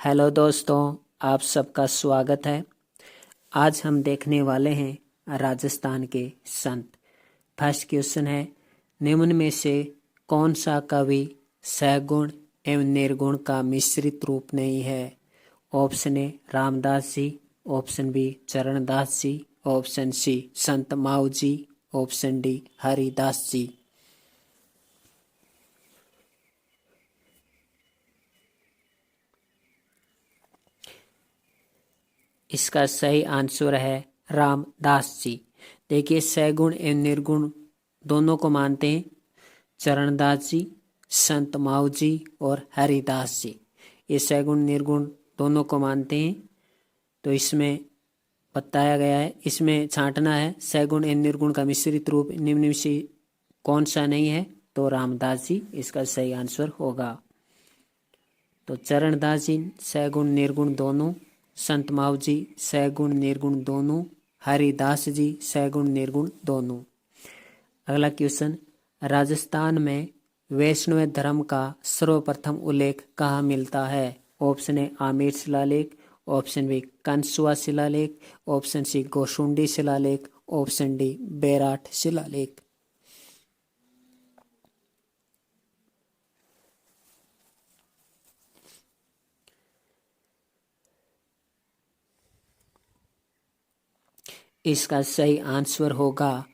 Hello दोस्तों, आप सबका स्वागत है। आज हम देखने वाले हैं राजस्थान के संत। फर्स्ट क्वेश्चन है, निम्न में से कौन सा कवि सगुण एवं निर्गुण का मिश्रित रूप नहीं है? Option A Ramdas ji, option B Charandas ji, option C Sant Mau ji, option D Haridas ji. इसका सही आंसर है रामदास जी। देखिए, सगुण एवं निर्गुण दोनों को मानते हैं चरणदास जी, संत माऊ जी और हरिदास जी। ये सगुण निर्गुण दोनों को मानते हैं। तो इसमें बताया गया है, इसमें छांटना है सगुण एवं निर्गुण का मिश्रित रूप निम्न में से कौन सा नहीं है, तो रामदास जी इसका सही आंसर होगा। तो चरणदास जी सगुण निर्गुण दोनों, संत माऊ जी सगुण निर्गुण दोनों, हरिदास जी सगुण निर्गुण दोनों। अगला क्वेश्चन, राजस्थान में वैष्णव धर्म का सर्वप्रथम उल्लेख कहाँ मिलता है? ऑप्शन ए आमेर शिलालेख, ऑप्शन बी कंसुआ शिलालेख, ऑप्शन सी गोशुंडी शिलालेख, ऑप्शन डी बेराट शिलालेख। इसका सही आंसर होगा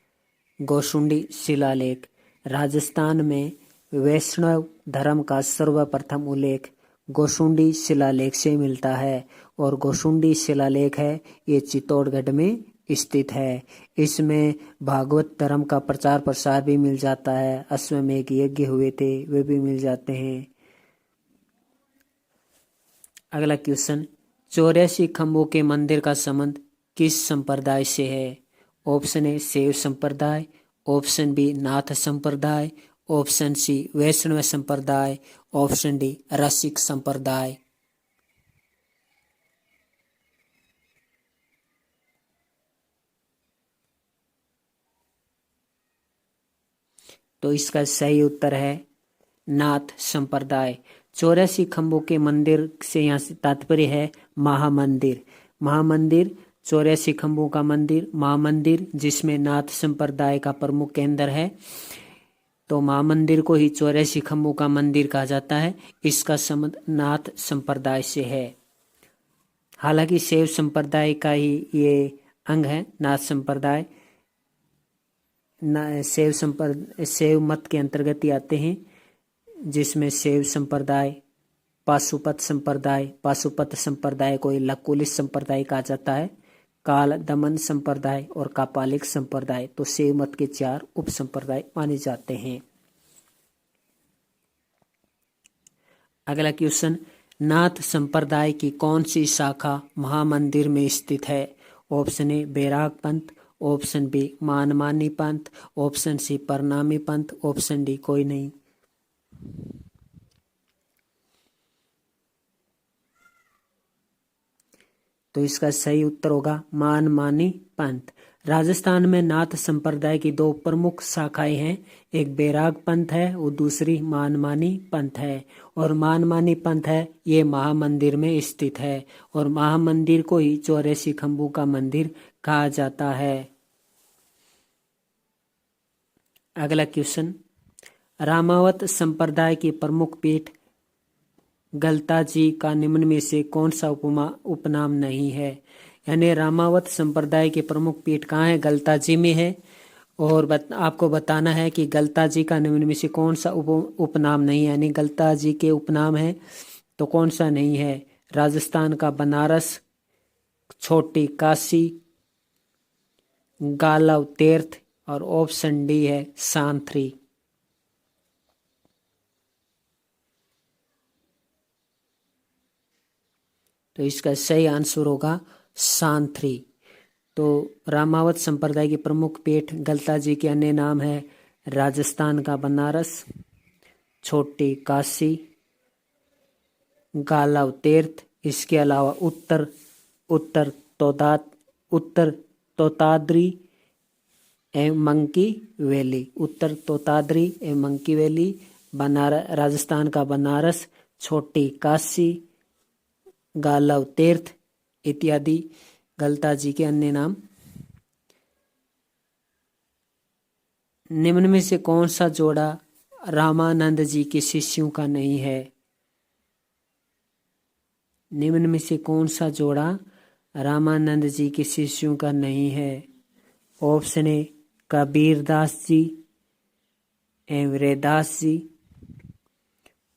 गोशुंडी शिलालेख। राजस्थान में वैष्णव धर्म का सर्वप्रथम उल्लेख गोशुंडी शिलालेख से मिलता है और गोशुंडी शिलालेख है ये चित्तौड़गढ़ में स्थित है। इसमें भागवत धर्म का प्रचार प्रसार भी मिल जाता है, अश्वमेध यज्ञ हुए थे वे भी मिल जाते हैं। अगला क्वेश्चन, 84 खम्भों के मंदिर का संबंध किस संप्रदाय से है? ऑप्शन ए शैव संप्रदाय, ऑप्शन बी नाथ संप्रदाय, ऑप्शन सी वैष्णव संप्रदाय, ऑप्शन डी रसिक संप्रदाय। तो इसका सही उत्तर है नाथ संप्रदाय। 84 खम्भों के मंदिर से यहाँ से तात्पर्य है महामंदिर। महामंदिर 84 खम्भों का मंदिर, महामंदिर जिसमें नाथ संप्रदाय का प्रमुख केंद्र है। तो महामंदिर को ही 84 खम्भों का मंदिर कहा जाता है। इसका संबंध नाथ संप्रदाय से है। हालांकि शैव संप्रदाय का ही ये अंग है नाथ संप्रदाय। शैव मत के अंतर्गत ही आते हैं, जिसमें शैव संप्रदाय, पाशुपत संप्रदाय को लकुलिश संप्रदाय कहा जाता है, काल दमन संप्रदाय और कापालिक संप्रदाय। तो शैव मत के 4 उप संप्रदाय माने जाते हैं। अगला क्वेश्चन, नाथ संप्रदाय की कौन सी शाखा महामंदिर में स्थित है? ऑप्शन ए बैराग पंथ, ऑप्शन बी मानमानी पंथ, ऑप्शन सी परनामी पंथ, ऑप्शन डी कोई नहीं। तो इसका सही उत्तर होगा मानमानी पंथ। राजस्थान में नाथ संप्रदाय की 2 प्रमुख शाखाएं हैं, एक बैराग पंथ है और दूसरी मानमानी पंथ है। और मानमानी पंथ है ये महामंदिर में स्थित है और महामंदिर को ही 84 खम्भों का मंदिर कहा जाता है। अगला क्वेश्चन, रामावत संप्रदाय की प्रमुख पीठ गलता जी का निम्न में से कौन सा उपनाम नहीं है? यानी रामावत संप्रदाय की प्रमुख पीठ कहाँ है? गलता जी में है। और आपको बताना है कि गलता जी का निम्न में से कौन सा उपनाम नहीं है, यानी गलता जी के उपनाम है तो कौन सा नहीं है? राजस्थान का बनारस, छोटी काशी, गालव तीर्थ और ऑप्शन डी है सांथरी। तो इसका सही आंसर होगा सांथरी। तो रामावत संप्रदाय की प्रमुख पीठ गलता जी के अन्य नाम है राजस्थान का बनारस, छोटी काशी, गालव तीर्थ। इसके अलावा उत्तर तोताद्री एवं मंकी वैली, उत्तर तोताद्री एवं मंकी वैली, राजस्थान का बनारस, छोटी काशी, गालव तीर्थ इत्यादि गलता जी के अन्य नाम। निम्न में से कौन सा जोड़ा रामानंद जी के शिष्यों का नहीं है? निम्न में से कौन सा जोड़ा रामानंद जी के शिष्यों का नहीं है? ऑप्शन ए कबीर दास जी एवं रैदास जी।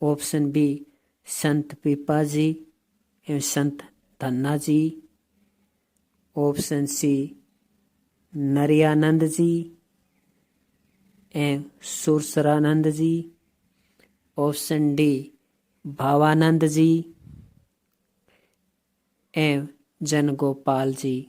ऑप्शन बी संत पीपा जी एवं संत धन्ना जी। ऑप्शन सी नरियानंद जी एवं सुरसरानंद जी। ऑप्शन डी भावानंद जी एवं जनगोपाल जी।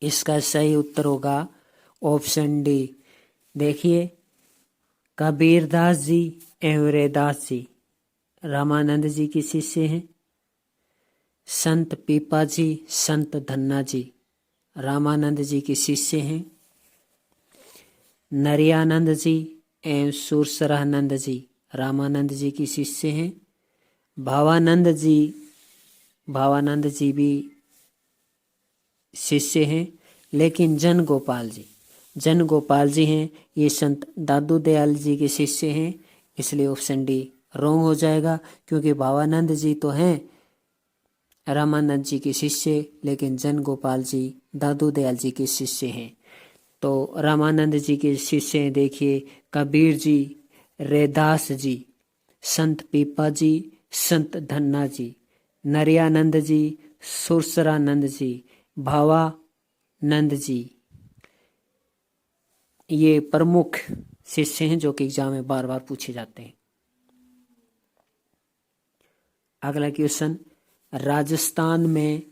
इसका सही उत्तर होगा ऑप्शन डी। देखिए, कबीरदास जी एवं रैदास जी रामानंद जी के शिष्य हैं। संत पीपा जी संत धन्ना जी रामानंद जी के शिष्य हैं। नरियानंद जी एवं सुरसरानंद जी रामानंद जी के शिष्य हैं। भावानंद जी भी शिष्य हैं, लेकिन जन गोपाल जी हैं, ये संत दादू दयाल जी के शिष्य हैं। इसलिए ऑप्शन डी रॉन्ग हो जाएगा, क्योंकि भावानंद जी तो हैं रामानंद जी के शिष्य, लेकिन जन गोपाल जी दादू दयाल जी के शिष्य हैं। तो रामानंद जी के शिष्य हैं, देखिए, कबीर जी, रैदास जी, संत पीपा जी, संत धन्ना जी, नरियानंद जी, सुरसरानंद जी, भावानंद जी। ये प्रमुख शिष्य हैं जो कि एग्जाम में बार बार पूछे जाते हैं। अगला क्वेश्चन, राजस्थान में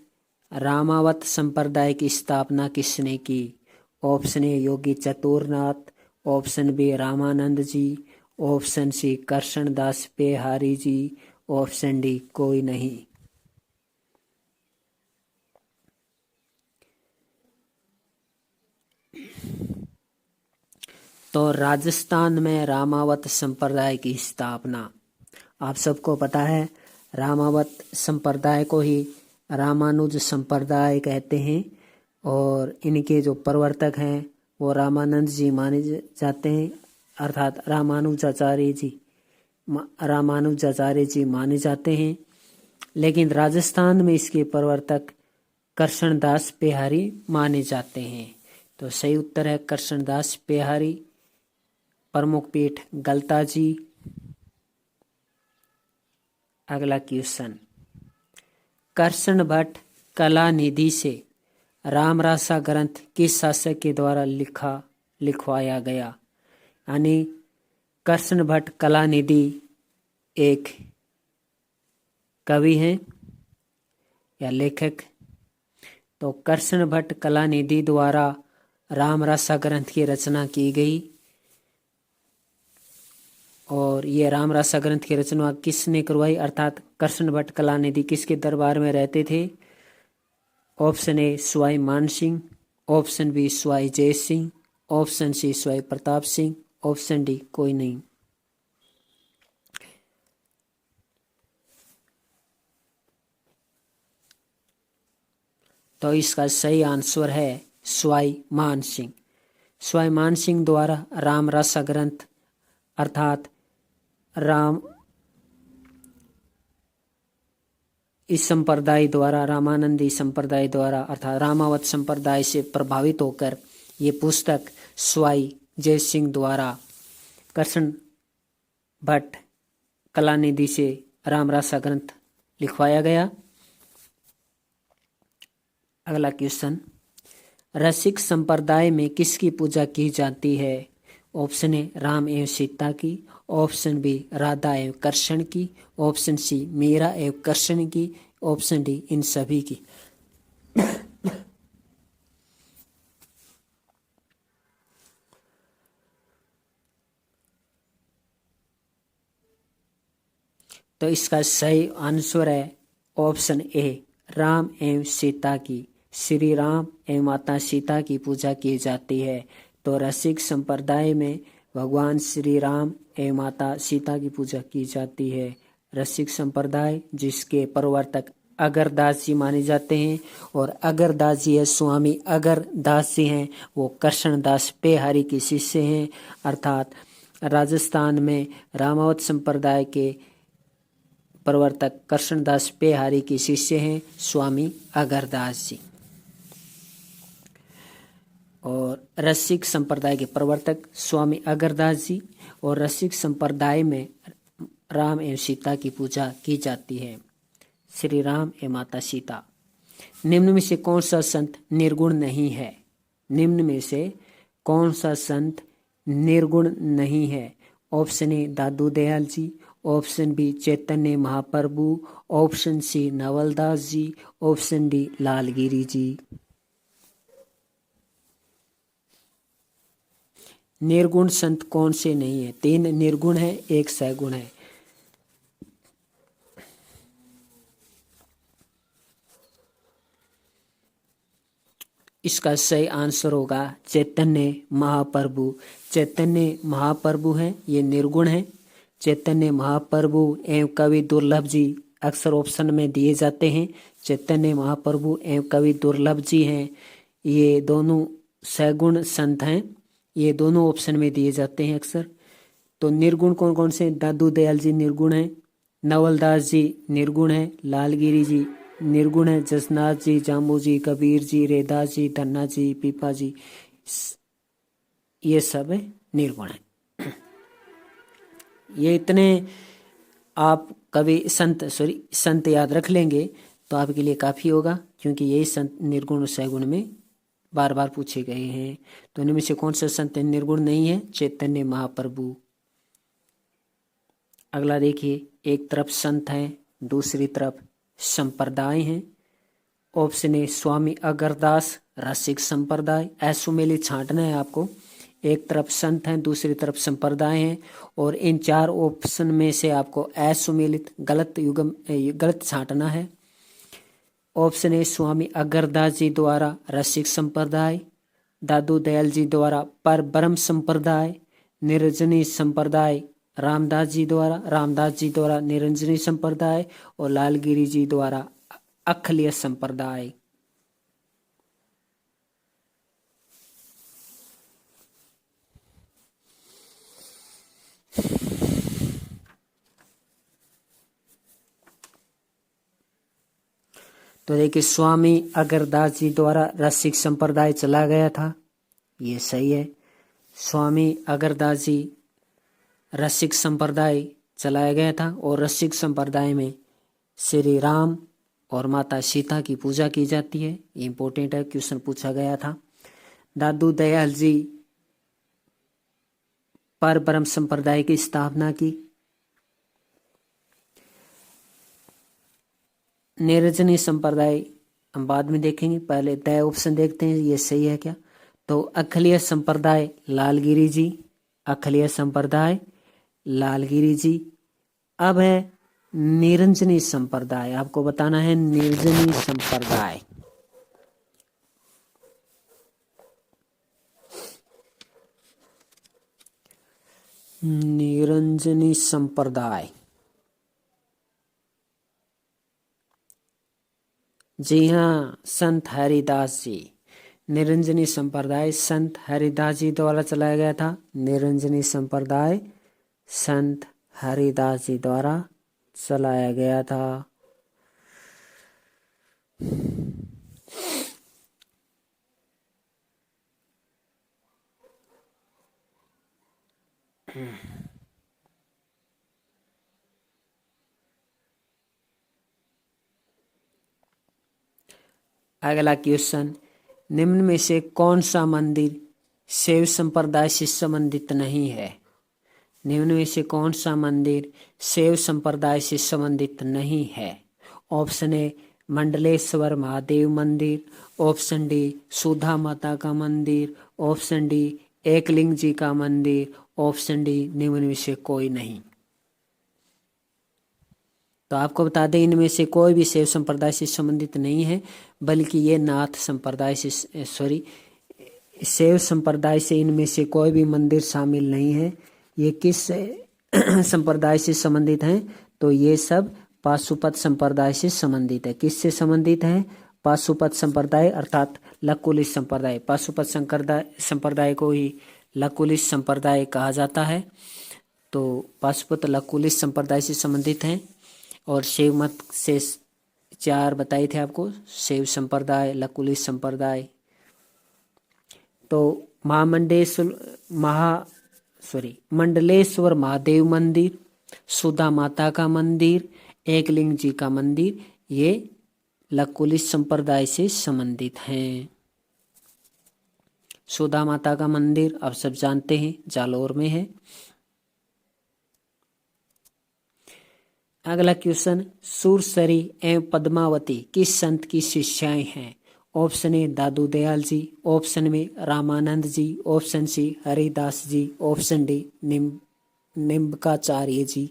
रामावत संप्रदाय की स्थापना किसने की? Option A Yogi Chaturnath, option B Ramanand ji, option C Krishnadas Pehari ji, option D कोई नहीं। तो राजस्थान में रामावत संप्रदाय की स्थापना, आप सबको पता है, रामावत संप्रदाय को ही रामानुज संप्रदाय कहते हैं, और इनके जो प्रवर्तक हैं वो रामानंद जी माने जाते हैं, अर्थात रामानुजाचार्य जी माने जाते हैं। लेकिन राजस्थान में इसके प्रवर्तक कृष्णदास पेहारी माने जाते हैं। तो सही उत्तर है कृष्णदास पेहारी। प्रमुख पीठ गलता जी। अगला क्वेश्चन, कृष्ण भट्ट कला निधि से रामरासा ग्रंथ किस शासक के द्वारा लिखवाया गया? यानी कृष्ण भट्ट कला निधि एक कवि हैं या लेखक। तो कृष्ण भट्ट कला निधि द्वारा रामरासा ग्रंथ की रचना की गई, और ये रामरासा ग्रंथ की रचना किसने करवाई, अर्थात कृष्ण भट्ट कला निधि किसके दरबार में रहते थे? ऑप्शन ए स्वाई मान Singh, option B Sawai Jai Singh, option C Sawai Pratap Singh, option D कोई नहीं। तो इसका सही आंसर है स्वाई मान सिंह। स्वाई मान सिंह द्वारा रामरासा ग्रंथ अर्थात इस संप्रदाय द्वारा, रामानंदी संप्रदाय द्वारा अर्थात रामावत संप्रदाय से प्रभावित होकर ये पुस्तक स्वाई जय सिंह द्वारा कृष्ण भट्ट कलानिधि से रामरासा ग्रंथ लिखवाया गया। अगला क्वेश्चन, रसिक संप्रदाय में किसकी पूजा की जाती है? ऑप्शन ए राम एवं सीता की, ऑप्शन बी राधा एवं कृष्ण की, ऑप्शन सी मीरा एवं कृष्ण की, ऑप्शन डी इन सभी की। तो इसका सही आंसर है ऑप्शन ए, राम एवं सीता की, श्री राम एवं माता सीता की पूजा की जाती है। तो रसिक संप्रदाय में भगवान श्री राम एवं माता सीता की पूजा की जाती है। रसिक संप्रदाय जिसके प्रवर्तक अगरदास जी माने जाते हैं, और अगरदास जी है स्वामी अगरदास जी हैं, वो कृष्णदास पेहारी के शिष्य हैं, अर्थात राजस्थान में रामावत संप्रदाय के प्रवर्तक कृष्णदास पेहारी के शिष्य हैं स्वामी अगरदास जी। और रसिक संप्रदाय के प्रवर्तक स्वामी अगरदास जी, और रसिक संप्रदाय में राम एवं सीता की पूजा की जाती है, श्री राम एवं माता सीता। निम्न में से कौन सा संत निर्गुण नहीं है? निम्न में से कौन सा संत निर्गुण नहीं है? Option A Dadu Dayal ji, option B Chaitanya Mahaprabhu, option C Navaldas ji, option D Lalgiri ji. निर्गुण संत कौन से नहीं है? 3 निर्गुण है, 1 सगुण है। इसका सही आंसर होगा चैतन्य महाप्रभु। चैतन्य महाप्रभु है, ये निर्गुण है। चैतन्य महाप्रभु एवं कवि दुर्लभ जी अक्सर ऑप्शन में दिए जाते हैं। चैतन्य महाप्रभु एवं कवि दुर्लभ जी हैं, ये दोनों सगुण संत हैं, ये दोनों ऑप्शन में दिए जाते हैं अक्सर। तो निर्गुण कौन कौन से? दादू दयाल जी निर्गुण है, नवलदास जी निर्गुण है, लालगिरी जी निर्गुण है, जसनाथ जी, जाम्बू जी, कबीर जी, रेदास जी, धन्ना जी, पीपा जी, ये सब निर्गुण है। ये इतने आप कवि संत याद रख लेंगे तो आपके लिए काफी होगा, क्योंकि यही संत निर्गुण और सगुण में बार बार पूछे गए हैं। तो इनमें से कौन सा संत निर्गुण नहीं है? चैतन्य महाप्रभु। अगला देखिए, एक तरफ संत हैं, दूसरी तरफ संप्रदाय हैं। ऑप्शन ए स्वामी अगरदास रसिक संप्रदाय, असुमेलित छांटना है आपको। एक तरफ संत हैं, दूसरी तरफ संप्रदाय हैं, और इन 4 ऑप्शन में से आपको असुमेलित गलत छांटना है। ऑप्शन ए स्वामी अगरदास जी द्वारा रसिक संप्रदाय, दादू दयाल जी द्वारा पर ब्रह्म संप्रदाय, निरंजनी संप्रदाय रामदास जी द्वारा निरंजनी संप्रदाय, और लालगिरी जी द्वारा अखिलीय संप्रदाय। तो देखिए, स्वामी अगरदास जी द्वारा रसिक संप्रदाय चला गया था, ये सही है। स्वामी अगरदास जी रसिक संप्रदाय चलाया गया था, और रसिक संप्रदाय में श्री राम और माता सीता की पूजा की जाती है। इंपॉर्टेंट है, क्वेश्चन पूछा गया था। दादू दयाल जी पर ब्रह्म संप्रदाय की स्थापना की। निरंजनी संप्रदाय हम बाद में देखेंगे, पहले तय ऑप्शन देखते हैं ये सही है क्या। तो अखिलीय संप्रदाय लालगिरी जी, अखिलीय संप्रदाय लालगिरी जी। अब है निरंजनी संप्रदाय, आपको बताना है निरंजनी संप्रदाय। निरंजनी संप्रदाय, जी हाँ, संत हरिदास जी। निरंजनी संप्रदाय संत हरिदास जी द्वारा चलाया गया था। निरंजनी संप्रदाय संत हरिदास जी द्वारा चलाया गया था। अगला क्वेश्चन, निम्न में से कौन सा मंदिर शैव संप्रदाय से संबंधित नहीं है? निम्न में से कौन सा मंदिर शैव संप्रदाय से संबंधित नहीं है? ऑप्शन ए मंडलेश्वर महादेव मंदिर, ऑप्शन डी सुधा माता का मंदिर, ऑप्शन डी एकलिंग जी का मंदिर, ऑप्शन डी निम्न में से कोई नहीं। तो आपको बता दें इनमें से कोई भी शैव संप्रदाय से संबंधित नहीं है, बल्कि ये नाथ संप्रदाय से शैव संप्रदाय से इनमें से कोई भी मंदिर शामिल नहीं है। ये किस संप्रदाय से संबंधित हैं? तो ये सब पाशुपत संप्रदाय से संबंधित है। किससे संबंधित है? पाशुपत संप्रदाय अर्थात लकुलिश संप्रदाय। पाशुपत संप्रदाय को ही लकुलिश संप्रदाय कहा जाता है। तो पाशुपत लकुलिश संप्रदाय से संबंधित हैं। और शैव मत से 4 बताए थे आपको, शैव संप्रदाय, लकुलिश संप्रदाय। तो मंडलेश्वर महादेव मंदिर, सुधा माता का मंदिर, एकलिंग जी का मंदिर, ये लकुलिश संप्रदाय से संबंधित हैं। सुधा माता का मंदिर आप सब जानते हैं, जालौर में है। अगला क्वेश्चन, सुरसरी एवं पद्मावती किस संत की शिष्याएं हैं? Option A Dadu Dayal ji, option में Ramanand ji, option C Haridas ji, option D Nimbarkacharya ji.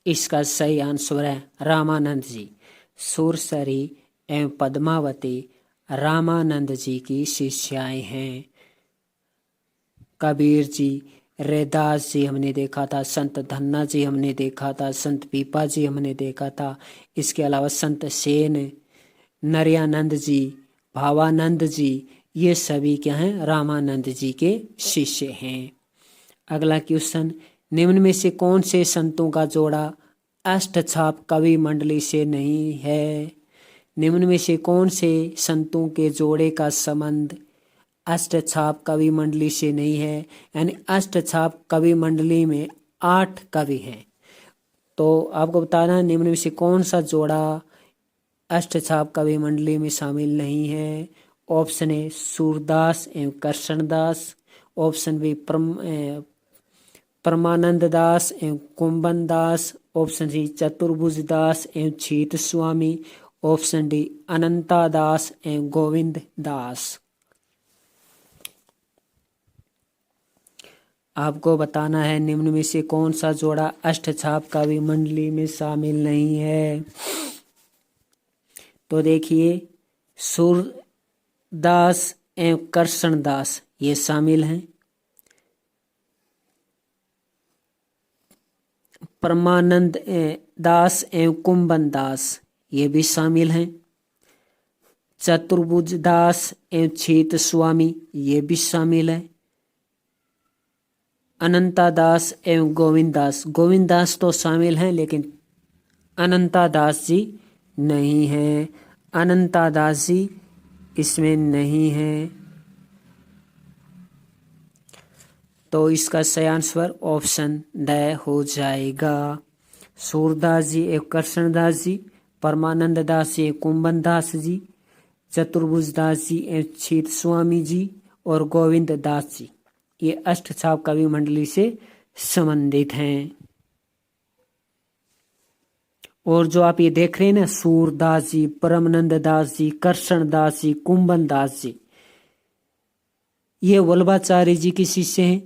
इसका सही आंसर है रामानंद जी। सुरसरी एवं पद्मावती रामानंद जी की शिष्याएं हैं। कबीर जी, रैदास जी हमने देखा था, संत धन्ना जी हमने देखा था, संत पीपा जी हमने देखा था। इसके अलावा संत सेन, नरयानंद जी, भावानंद जी, ये सभी क्या हैं? रामानंद जी के शिष्य हैं। अगला क्वेश्चन, निम्न में से कौन से संतों का जोड़ा अष्टछाप कवि मंडली से नहीं है? निम्न में से कौन से संतों के जोड़े का संबंध अष्टछाप कवि मंडली से नहीं है? यानी अष्टछाप कवि मंडली में 8 कवि हैं। तो आपको बताना है निम्न में से कौन सा जोड़ा अष्टछाप कवि मंडली में शामिल नहीं है। ऑप्शन ए सूरदास एवं कृष्णदास, ऑप्शन बी परमानंद दास एवं कुंभन दास, ऑप्शन सी चतुर्भुज दास एवं छीत स्वामी, ऑप्शन डी अनंता दास एवं गोविंद दास। आपको बताना है निम्न में से कौन सा जोड़ा अष्टछाप कवि मंडली में शामिल नहीं है। तो देखिए, सूरदास एवं कृष्णदास ये शामिल हैं। परमानंद दास एवं कुंभन दास ये भी शामिल हैं। चतुर्भुज दास एवं छीत स्वामी ये भी शामिल है। अनंता दास एवं गोविंद दास तो शामिल हैं, लेकिन अनंता दास जी नहीं हैं। अनंता दास जी इसमें नहीं है। तो इसका सही आंसर ऑप्शन ड हो जाएगा। सूरदास जी एवं कृष्णदास जी, परमानंद दास जी कुंभन दास जी, चतुर्भुज दास जी एवं छीत स्वामी जी और गोविंद दास जी ये अष्टछाप कवि मंडली से संबंधित हैं। और जो आप ये देख रहे हैं ना, सूरदास जी, परमानंद दास जी, कृष्णदास जी, कुंभन दास जी, ये वल्लभाचार्य जी के शिष्य हैं।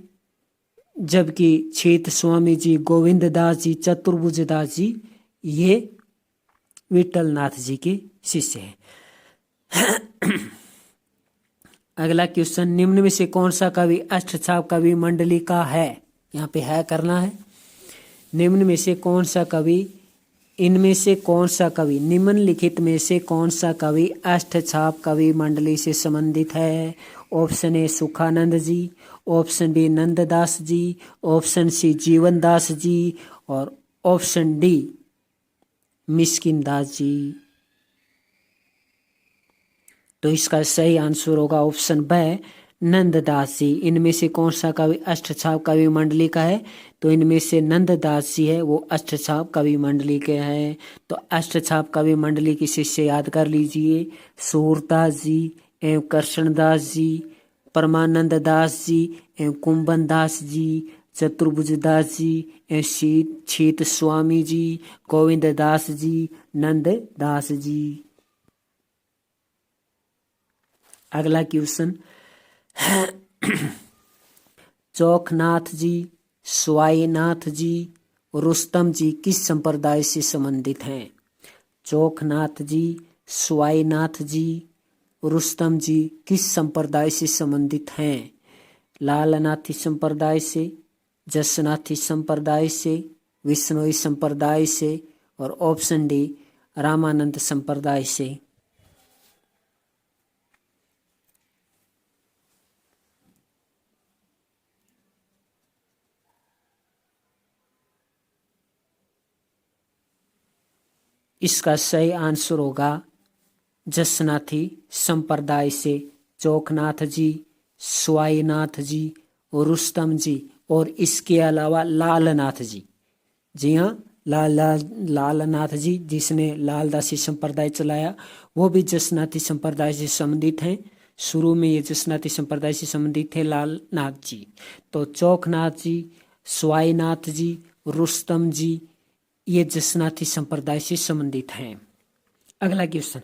जबकि छीत स्वामी जी, गोविंद दास जी, चतुर्भुज दास जी ये विठलनाथ जी के शिष्य हैं। अगला क्वेश्चन, निम्न में से कौन सा कवि अष्टछाप कवि मंडली का है? यहाँ पे है करना है। निम्न में से कौन सा कवि, इनमें से कौन सा कवि, निम्नलिखित में से कौन सा कवि अष्टछाप कवि मंडली से संबंधित है? Option A Sukhanand ji, option B Nanddas ji, option C Jivan Das जी और ऑप्शन डी मिस्किन दास जी। तो इसका सही आंसर होगा ऑप्शन ब नंददास जी। इनमें से कौन सा कवि अष्टछाप कवि मंडली का है? तो इनमें से नंददास जी है वो अष्टछाप कवि मंडली के हैं। तो अष्टछाप कवि मंडली की शिष्य याद कर लीजिए, सूरदास जी एवं कृष्णदास जी, परमानंद दास जी एवं कुंभन दास जी, चतुर्भुज दास जी एवं छीत स्वामी जी, गोविंद दास जी, नंद दास जी। अगला क्वेश्चन, चौखनाथ जी, स्वाईनाथ जी, रुस्तम जी किस संप्रदाय से संबंधित हैं? चौखनाथ जी, स्वाईनाथ जी, रुस्तम जी किस संप्रदाय से संबंधित हैं? लालनाथी संप्रदाय से, जसनाथी संप्रदाय से, विष्णोई संप्रदाय से, और ऑप्शन डी रामानंद संप्रदाय से। इसका सही आंसर होगा जसनाथी संप्रदाय से। चौखनाथ जी, स्वाईनाथ जी, रुस्तम जी और इसके अलावा लालनाथ जी। जी हाँ, लालनाथ जी जिसने लालदासी संप्रदाय चलाया वो भी जसनाथी संप्रदाय से संबंधित हैं। शुरू में ये जसनाथी संप्रदाय से संबंधित थे लालनाथ जी। तो चौखनाथ जी, स्वाईनाथ जी, रुस्तम जी ये जसनाथी संप्रदाय से संबंधित हैं। अगला क्वेश्चन,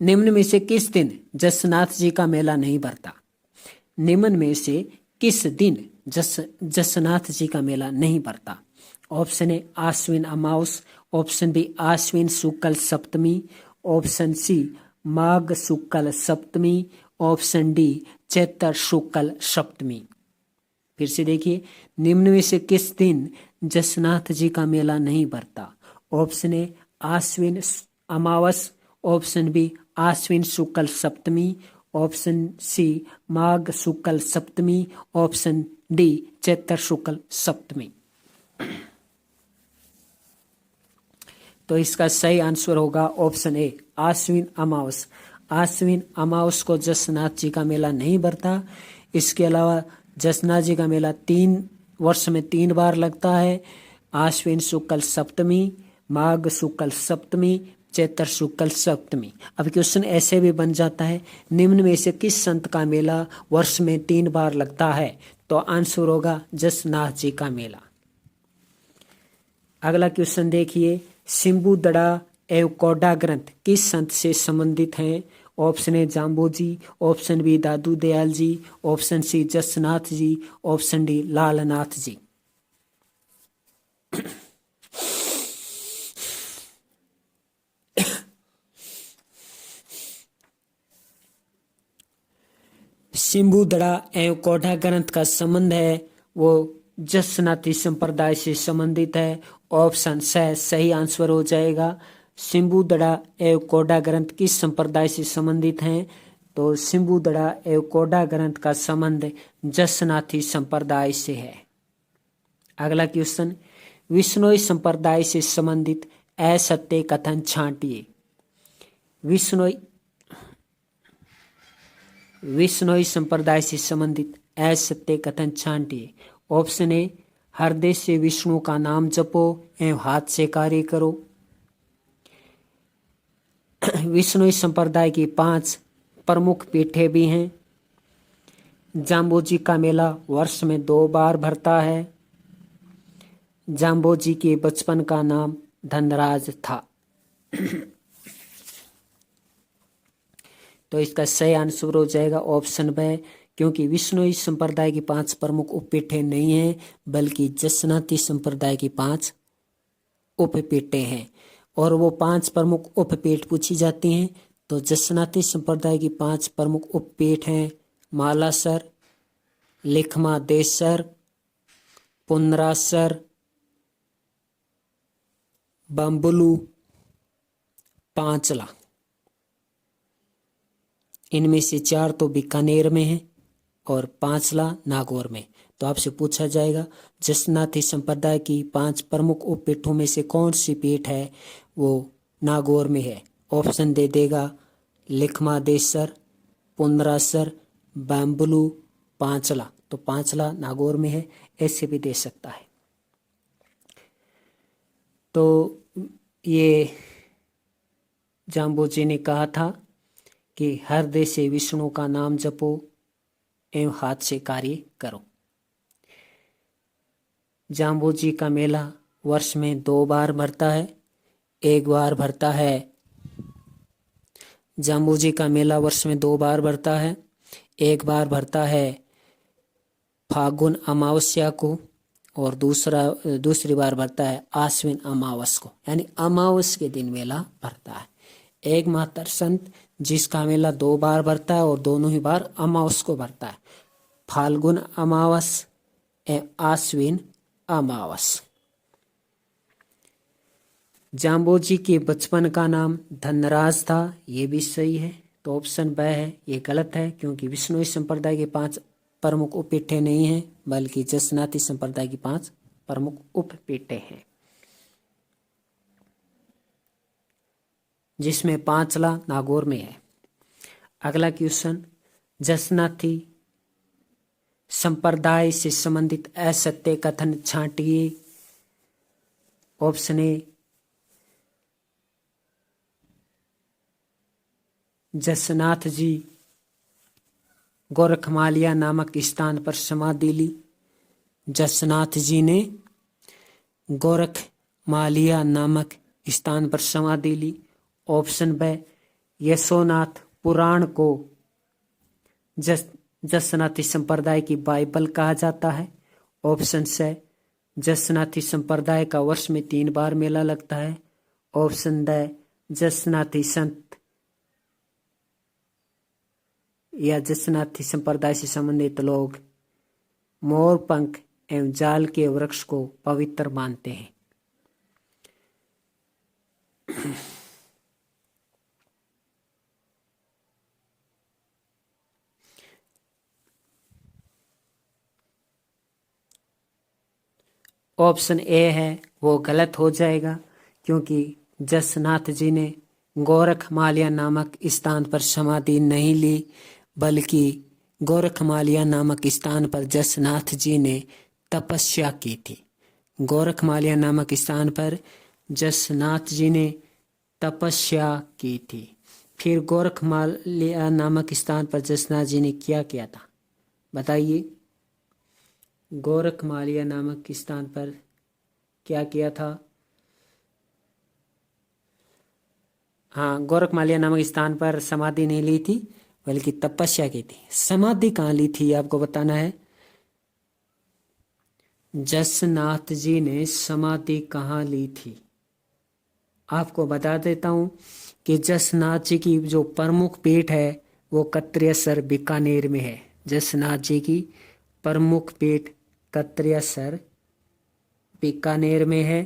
निम्न में से किस दिन जसनाथ जी का मेला नहीं भरता? निम्न में से किस दिन जसनाथ जी का मेला नहीं भरता? Option A Ashwin Amavas, option B Ashwin Shukla Saptami, option C Magh Shukla Saptami, option D Chaitra शुक्ल सप्तमी। फिर से देखिए, निम्न में से किस दिन जसनाथ जी का मेला नहीं भरता? Option A Ashwin Amavas, option B Ashwin Shukla Saptami, option C Magh Shukla Saptami, option D Chaitra शुक्ल सप्तमी। तो इसका सही आंसर होगा ऑप्शन ए आश्विन अमावस। आश्विन अमावस को जसनाथ जी का मेला नहीं भरता। इसके अलावा जसनाथ जी का मेला 3 वर्ष में 3 बार लगता है। आश्विन शुक्ल सप्तमी, माघ शुक्ल सप्तमी, चैत्र शुक्ल सप्तमी। अब क्वेश्चन ऐसे भी बन जाता है, निम्न में से किस संत का मेला वर्ष में 3 बार लगता है? तो आंसर होगा जसनाथ जी का मेला। अगला क्वेश्चन देखिए, सिंबुदड़ा एवं कोडा ग्रंथ किस संत से संबंधित हैं? Option A Jambho ji, option B Dadu Dayal ji, option C Jasnath ji, option D Lalnath ji. सिंबुदड़ा एवं कोडा ग्रंथ का संबंध है वो जसनाथी संप्रदाय से संबंधित है। ऑप्शन सही आंसर हो जाएगा। सिंबुदड़ा एवं कोडा ग्रंथ किस संप्रदाय से संबंधित हैं? तो सिंबुदड़ा एवं कोडा ग्रंथ का संबंध जसनाथी संप्रदाय से है। अगला क्वेश्चन, विष्णोई संप्रदाय से संबंधित असत्य कथन छांटिए। विष्णोई संप्रदाय से संबंधित असत्य कथन छांटिए। ऑप्शन ए हृदय से विष्णु का नाम जपो एवं हाथ से कार्य करो। विष्णोई संप्रदाय की 5 प्रमुख पीठें भी हैं। जाम्बो जी का मेला वर्ष में 2 बार भरता है। जाम्बो जी के बचपन का नाम धनराज था। तो इसका सही आंसर हो जाएगा ऑप्शन बी, क्योंकि विष्णोई संप्रदाय की 5 प्रमुख उपपीठें नहीं हैं बल्कि जसनाथी संप्रदाय की 5 उपपीठें हैं। और वो 5 प्रमुख उपपीठ पूछी जाती हैं तो जसनाथी संप्रदाय की 5 प्रमुख उपपीठ हैं मालासर, लिखमादेसर, पुनरासर, बम्बलू, पांचला। इनमें से 4 तो बीकानेर में है और 5ला नागौर में। तो आपसे पूछा जाएगा जसनाथी संप्रदाय की 5 प्रमुख उपपीठों में से कौन सी पीठ है वो नागौर में है। ऑप्शन दे देगा लिखमादेसर, पुनरासर, बम्बलू, पांचला। तो 5ला नागौर में है, ऐसे भी दे सकता है। तो ये जाम्बो जी ने कहा था कि हृदय से विष्णु का नाम जपो एवं हाथ से कार्य करो। जाम्बो जी का मेला वर्ष में 2 बार भरता है। एक बार भरता है, जाम्बो जी का मेला वर्ष में 2 बार भरता है। एक बार भरता है फागुन अमावस्या को और दूसरी बार भरता है आश्विन अमावस को, यानी अमावस के दिन मेला भरता है। एकमात्र संत जिसका मेला 2 बार भरता है और दोनों ही बार अमावस को भरता है, फाल्गुन अमावस एवं आश्विन अमावस। जाम्बोजी के बचपन का नाम धनराज था, ये भी सही है। तो ऑप्शन ब है, ये गलत है क्योंकि विष्णुई संप्रदाय के 5 प्रमुख उपपीठे नहीं हैं, बल्कि जसनाती संप्रदाय की 5 प्रमुख उपपीठे हैं, जिसमें पांचला नागौर में है। अगला क्वेश्चन, जसनाती संप्रदाय से संबंधित असत्य कथन छांटिए। ऑप्शन ए, जसनाथ जी गोरखमालिया नामक स्थान पर समाधि ली। जसनाथ जी ने गोरखमालिया नामक स्थान पर समाधि ली। ऑप्शन ब, यशोनाथ पुराण को जसनाती संप्रदाय की बाइबल कहा जाता है। ऑप्शन स, जसनाती संप्रदाय का वर्ष में 3 बार मेला लगता है। ऑप्शन ड, जसनाती संत या जसनाती संप्रदाय से संबंधित लोग मोर पंख एवं जाल के वृक्ष को पवित्र मानते हैं। ऑप्शन ए है वो गलत हो जाएगा, क्योंकि जसनाथ जी ने गोरखमालिया नामक स्थान पर समाधि नहीं ली, बल्कि गोरखमालिया नामक स्थान पर जसनाथ जी ने तपस्या की थी। गोरखमालिया नामक स्थान पर जसनाथ जी ने तपस्या की थी। फिर गोरखमालिया नामक स्थान पर जसनाथ जी ने क्या किया था, बताइए। गोरखमालिया नामक स्थान पर क्या किया था? हाँ, गोरखमालिया नामक स्थान पर समाधि नहीं ली थी, बल्कि तपस्या की थी। समाधि कहाँ ली थी आपको बताना है। जसनाथ जी ने समाधि कहाँ ली थी, आपको बता देता हूं कि जसनाथ जी की जो प्रमुख पीठ है वो कत्रेसर बीकानेर में है। जसनाथ जी की प्रमुख पीठ कत्रेसर बीकानेर में है।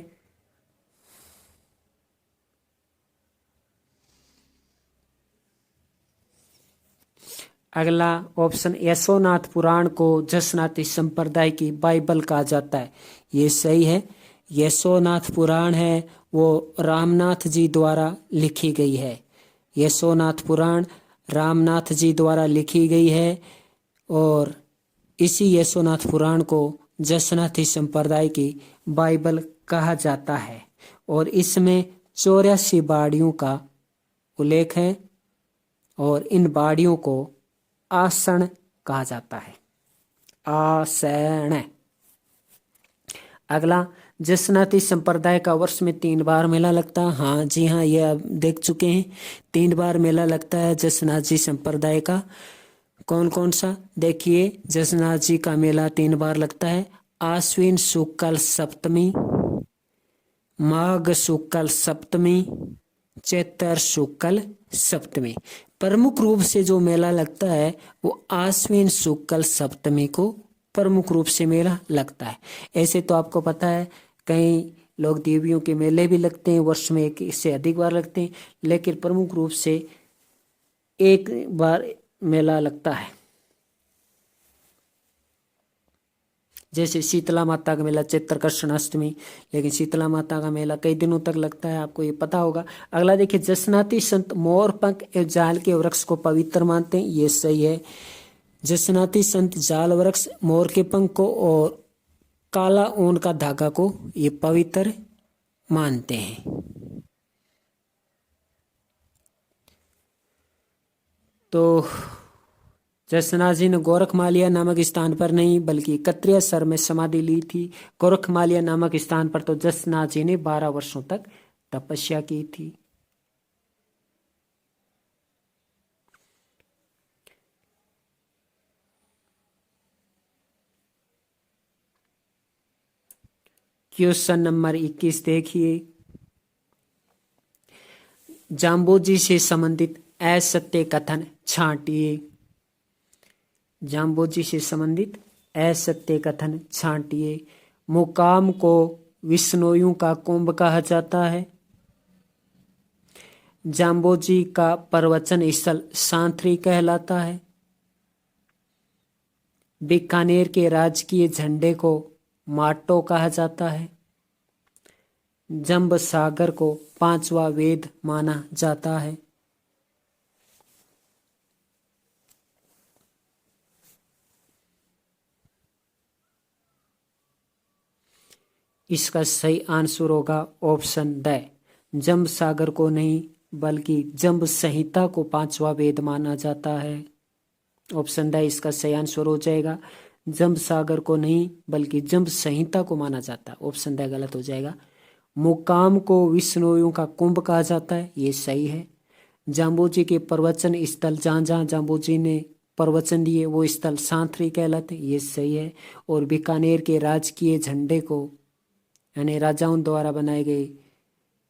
अगला ऑप्शन, यशोनाथ पुराण को जसनाती संप्रदाय की बाइबल कहा जाता है, ये सही है। यशोनाथ पुराण है वो रामनाथ जी द्वारा लिखी गई है। यशोनाथ पुराण रामनाथ जी द्वारा लिखी गई है और इसी यशोनाथ पुराण को जसनाती संप्रदाय की बाइबल कहा जाता है और इसमें 84 बाड़ियों का उल्लेख है और इन बाड़ियों को आसन कहा जाता है। आसन। अगला, जसनाती संप्रदाय का वर्ष में 3 बार मेला लगता है। हाँ जी हाँ, ये आप देख चुके हैं, 3 बार मेला लगता है जसनाथ जी संप्रदाय का। कौन कौन सा, देखिए। जसनाथ जी का मेला 3 बार लगता है, आश्विन शुक्ल सप्तमी, माघ शुक्ल सप्तमी, चैत्र शुक्ल सप्तमी। प्रमुख रूप से जो मेला लगता है वो आश्विन शुक्ल सप्तमी को प्रमुख रूप से मेला लगता है। ऐसे तो आपको पता है कई लोग देवियों के मेले भी लगते हैं, वर्ष में एक से अधिक बार लगते हैं, लेकिन प्रमुख रूप से एक बार मेला लगता है। जैसे शीतला माता का मेला चैत्र कृष्ण अष्टमी, लेकिन शीतला माता का मेला कई दिनों तक लगता है, आपको ये पता होगा। अगला देखिए, जसनाती संत मोर पंख एवं जाल के वृक्ष को पवित्र मानते हैं, ये सही है। जसनाती संत जाल वृक्ष, मोर के पंख को और काला ऊन का धागा को ये पवित्र मानते हैं। तो जसनाथ जी ने गोरखमालिया नामक स्थान पर नहीं बल्कि कत्रेसर में समाधि ली थी। गोरखमालिया नामक स्थान पर तो जसनाथ जी ने 12 वर्षों तक तपस्या की थी। क्वेश्चन नंबर 21 देखिए। जाम्बोजी से संबंधित असत्य कथन छांटिए। जाम्बोजी से संबंधित असत्य कथन छांटिए। मुकाम को विश्नोइयों का कुंभ कहा जाता है। जाम्बोजी का प्रवचन स्थल सांथरी कहलाता है। बीकानेर के राजकीय झंडे को माटो कहा जाता है। जंब सागर को 5वां वेद माना जाता है। इसका सही आंसर होगा ऑप्शन ड। जंब सागर को नहीं बल्कि जंब संहिता को 5वां वेद माना जाता है। ऑप्शन ड इसका सही आंसर हो जाएगा। जंब सागर को नहीं बल्कि जंब संहिता को माना जाता है। ऑप्शन ड गलत हो जाएगा। मुकाम को विश्नोइयों का कुंभ कहा जाता है, ये सही है। जाम्बोजी के प्रवचन स्थल जहाँ जहाँ जाम्बोजी ने प्रवचन दिए वो स्थल सांथरी कहलाते, ये सही है। और बीकानेर के राजकीय झंडे को यानी राजाओं द्वारा बनाए गए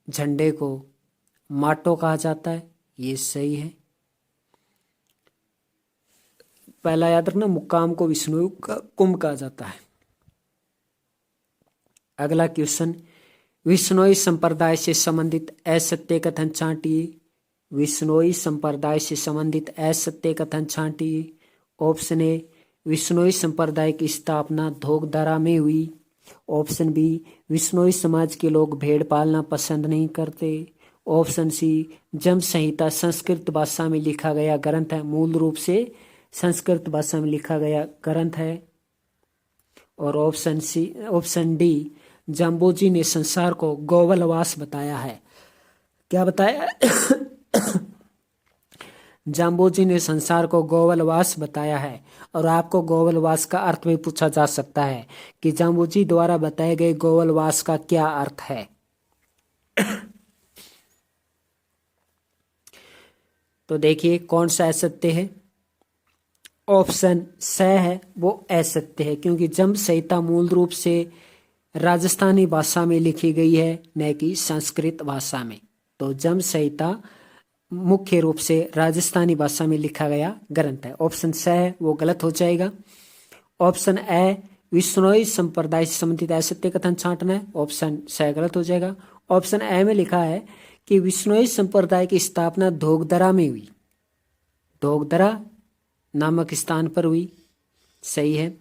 झंडे को माटो कहा जाता है, ये सही है। पहला याद रखना, मुकाम को विष्णु का कुंभ कहा जाता है। अगला क्वेश्चन, विश्नोई संप्रदाय से संबंधित असत्य कथन छांटिए। विश्नोई संप्रदाय से संबंधित असत्य कथन छांटिए। ऑप्शन ए, विश्नोई संप्रदाय की स्थापना धोकधरा में हुई। ऑप्शन बी, विश्नोई समाज के लोग भेड़ पालना पसंद नहीं करते। ऑप्शन सी, जंब संहिता संस्कृत भाषा में लिखा गया ग्रंथ है, मूल रूप से संस्कृत भाषा में लिखा गया ग्रंथ है। और ऑप्शन डी, जाम्बोजी ने संसार को गोवलवास बताया है। क्या बताया? जाम्बोजी ने संसार को गोवलवास बताया है। और आपको गोवलवास का अर्थ भी पूछा जा सकता है कि जाम्बोजी द्वारा बताए गए गोवलवास का क्या अर्थ है। तो देखिए कौन सा असत्य है। ऑप्शन स है वो असत्य है, क्योंकि जंब संहिता मूल रूप से राजस्थानी भाषा में लिखी गई है, न कि संस्कृत भाषा में। तो जंब संहिता मुख्य रूप से राजस्थानी भाषा में लिखा गया ग्रंथ है। ऑप्शन स है वो गलत हो जाएगा। ऑप्शन ए, विश्नोई संप्रदाय से संबंधित असत्य कथन छांटना है, ऑप्शन स गलत हो जाएगा। ऑप्शन ए में लिखा है कि विश्नोई संप्रदाय की स्थापना धोकधरा में हुई, धोकधरा नामक स्थान पर हुई, सही है।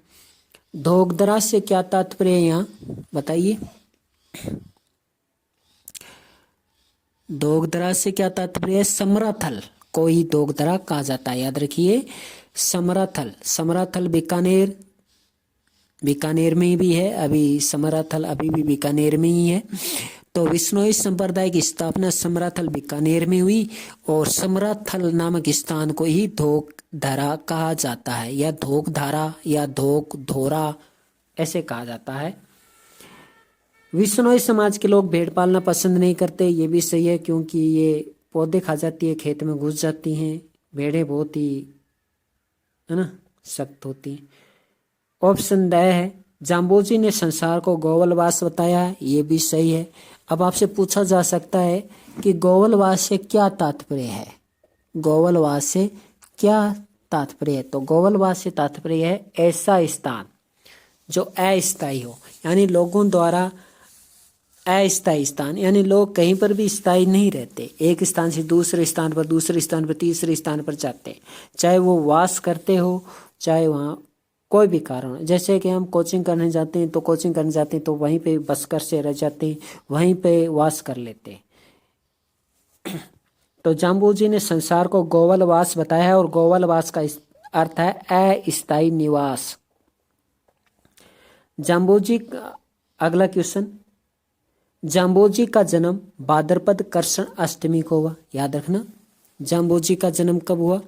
धोकधरा से क्या तात्पर्य है यहाँ बताइए। धोकधरा से क्या तात्पर्य है? समराथल को ही धोकधरा कहा जाता है, याद रखिए। समराथल, समराथल बीकानेर में भी है, अभी समराथल अभी भी बीकानेर में ही है। तो विश्नोई संप्रदाय की स्थापना समराथल बीकानेर में हुई और समराथल नामक स्थान को ही धोकधरा कहा जाता है, या धोकधारा या धोकधोरा ऐसे कहा जाता है। विश्नोई समाज के लोग भेड़ पालना पसंद नहीं करते, ये भी सही है, क्योंकि ये पौधे खा जाती है, खेत में घुस जाती हैं। भेड़ें बहुत ही है ना सख्त होती हैं। ऑप्शन ड है, जाम्बोजी ने संसार को गोवलवास बताया है, ये भी सही है। अब आपसे पूछा जा सकता है कि गोवलवास से क्या तात्पर्य है। गोवलवास से क्या तात्पर्य है? तो गोवलवास से तात्पर्य है ऐसा स्थान जो अस्थायी हो, यानी लोगों द्वारा अस्थायी स्थान, यानी लोग कहीं पर भी स्थायी नहीं रहते, एक स्थान से दूसरे स्थान पर, दूसरे स्थान पर, तीसरे स्थान पर जाते हैं, चाहे वो वास करते हो, चाहे वहाँ कोई भी कारण हो। जैसे कि हम कोचिंग करने जाते हैं तो वहीं पे बसकर से रह जाते हैं, वहीं पे वास कर लेते हैं। तो जाम्बोजी ने संसार को गोवलवास बताया है और गोवलवास का अर्थ है अस्थायी निवास। जाम्बोजी, अगला क्वेश्चन, जाम्बोजी का जन्म भाद्रपद कृष्ण अष्टमी को हुआ, याद रखना। जाम्बोजी का जन्म कब हुआ?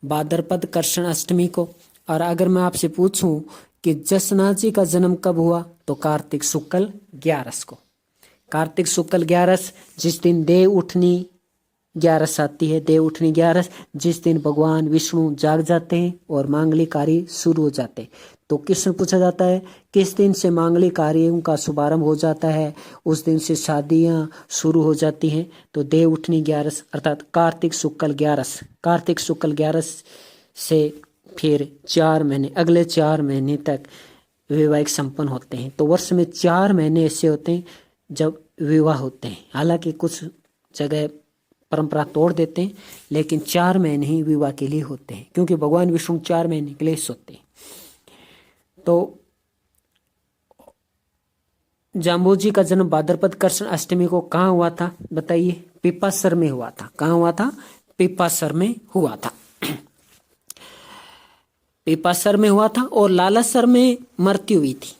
भाद्रपद कृष्ण अष्टमी को। और अगर मैं आपसे पूछूं कि जसनाथ जी का जन्म कब हुआ, तो कार्तिक शुक्ल 11 को। कार्तिक शुक्ल 11 जिस दिन देव उठनी ग्यारस आती है, देव उठनी ग्यारस, जिस दिन भगवान विष्णु जाग जाते हैं और मांगलिक कार्य शुरू हो जाते हैं। तो क्वेश्चन पूछा जाता है किस दिन से मांगलिक कार्यों का शुभारंभ हो जाता है, उस दिन से शादियां शुरू हो जाती हैं। तो देव उठनी ग्यारस अर्थात कार्तिक शुक्ल ग्यारस, कार्तिक शुक्ल ग्यारस से फिर 4 महीने, अगले 4 महीने तक वैवाहिक संपन्न होते हैं। तो वर्ष में 4 महीने ऐसे होते हैं जब विवाह होते हैं। हालांकि कुछ जगह परंपरा तोड़ देते हैं, लेकिन 4 महीने ही विवाह के लिए होते हैं, क्योंकि भगवान विष्णु 4 महीने के लिए सोते हैं। तो जाम्बू जी का जन्म भाद्रपद कृष्ण अष्टमी को कहाँ हुआ था बताइए? पिपासर में हुआ था। कहाँ हुआ था? पिपासर में हुआ था। पिपासर में हुआ था और लालासर में मृत्यु हुई थी।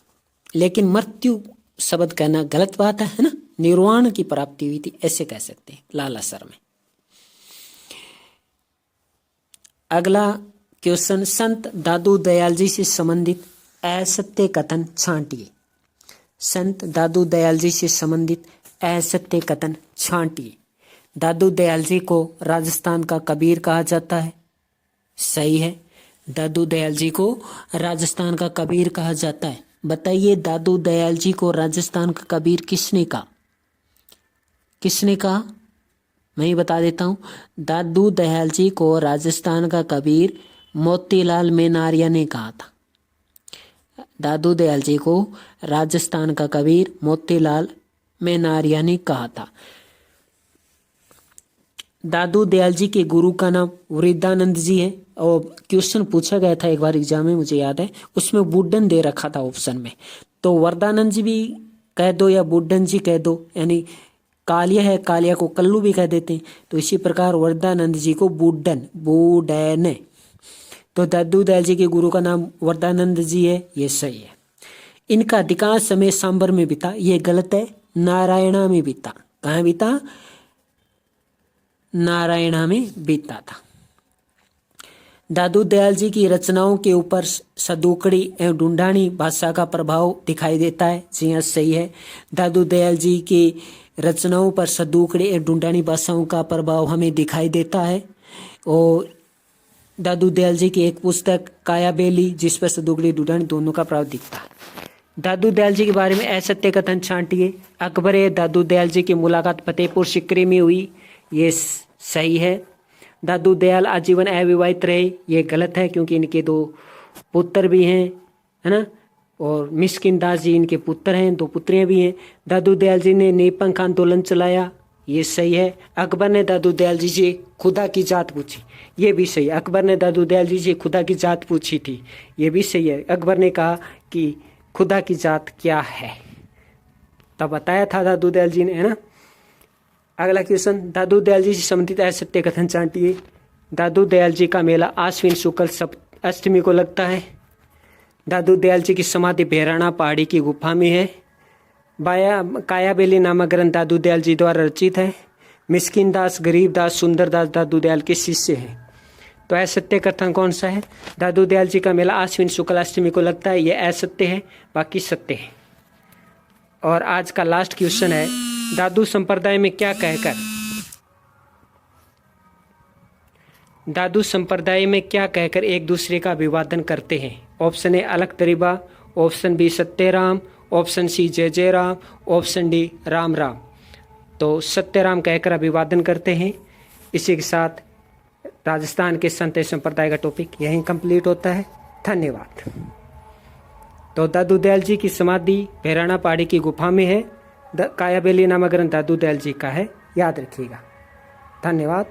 लेकिन मृत्यु शब्द कहना गलत बात है ना, निर्वाण की प्राप्ति हुई थी ऐसे कह सकते हैं लालासर में। अगला क्वेश्चन, संत दादू दयाल जी से संबंधित असत्य कथन छांटिए। संत दादू दयाल जी से संबंधित असत्य कथन छांटिए। दादू दयाल जी को राजस्थान का कबीर कहा जाता है, सही है। दादू दयाल जी को राजस्थान का कबीर कहा जाता है। बताइए दादू दयाल जी को राजस्थान का कबीर किसने कहा? किसने कहा? मैं ही बता देता हूं। दादू दयाल जी को राजस्थान का कबीर मोतीलाल मेनारिया ने कहा था। दादू दयाल जी को राजस्थान का कबीर मोतीलाल मेनारिया ने कहा था। दादू दयाल जी के गुरु का नाम वृद्धानंद जी है। और क्वेश्चन पूछा गया था एक बार एग्जाम में, मुझे याद है, उसमें बुड्ढन दे रखा था ऑप्शन में। तो वरदानंद जी भी कह दो या बुड्ढन जी कह दो, यानी कालिया है, कालिया को कल्लू भी कह देते हैं। तो इसी प्रकार वरदानंद जी को बुड्ढन, बूढ़न। तो दादू दयाल जी के गुरु का नाम वरदानंद जी है, ये सही है। इनका अधिकांश समय सांबर में बीता, ये गलत है, नारायणा में बीता। कहाँ बीता? नारायणा में बीता था। दादू दयाल जी की रचनाओं के ऊपर सदुकड़ी एवं ढूंढानी भाषा का प्रभाव दिखाई देता है, जी हाँ सही है। दादू दयाल जी की रचनाओं पर सदुकड़ी एवं ढूंढानी भाषाओं का प्रभाव हमें दिखाई देता है। और दादू दयाल जी की एक पुस्तक कायाबेली, जिस पर सदुकड़ी ढूंढानी दोनों का प्रभाव दिखता है। दादू दयाल जी के बारे में असत्य कथन छांटिए। अकबर दादू दयाल जी की मुलाकात फतेहपुर सिकरी में हुई, ये सही है। दादू दयाल आजीवन अविवाहित रहे, ये गलत है, क्योंकि इनके 2 पुत्र भी हैं, है ना। और मिस्किन दास जी इनके पुत्र हैं, 2 पुत्रियां भी हैं। दादू दयाल जी ने निपंख आंदोलन चलाया, ये सही है। अकबर ने दादू दयाल जी से खुदा की जात पूछी, ये भी सही है। अकबर ने दादू दयाल जी से खुदा की जात पूछी थी, ये भी सही है। अकबर ने कहा कि खुदा की जात क्या है, तब बताया था दादू दयाल जी ने, है ना। अगला क्वेश्चन, दादू दयाल जी से संबंधित असत्य कथन छांटिए। दादू दयाल जी का मेला आश्विन शुक्ल अष्टमी को लगता है। दादू दयाल जी की समाधि भैराणा पहाड़ी की गुफा में है। कायाबेली नामक ग्रंथ दादू दयाल जी द्वारा रचित है। मिस्किन दास, गरीब दास, सुंदर दास दादू दयाल के शिष्य हैं। तो असत्य कथन कौन सा है? दादू दयाल जी का मेला आश्विन शुक्ल अष्टमी को लगता है, यह असत्य है, बाकी सत्य है। और आज का लास्ट क्वेश्चन है, दादू संप्रदाय में क्या कहकर, दादू संप्रदाय में क्या कहकर एक दूसरे का अभिवादन करते हैं? ऑप्शन ए अलख तरीबा, option B Satyaram, option C जय जय राम, ऑप्शन डी राम राम। तो सत्यराम कहकर अभिवादन करते हैं। इसी के साथ राजस्थान के संत संप्रदाय का टॉपिक यहीं कंप्लीट होता है। धन्यवाद। तो दादू दयाल जी की समाधि भैराणा पहाड़ी की गुफा में है। कायाबेली नामक ग्रंथ दादू दयाल जी का है, याद रखिएगा। धन्यवाद।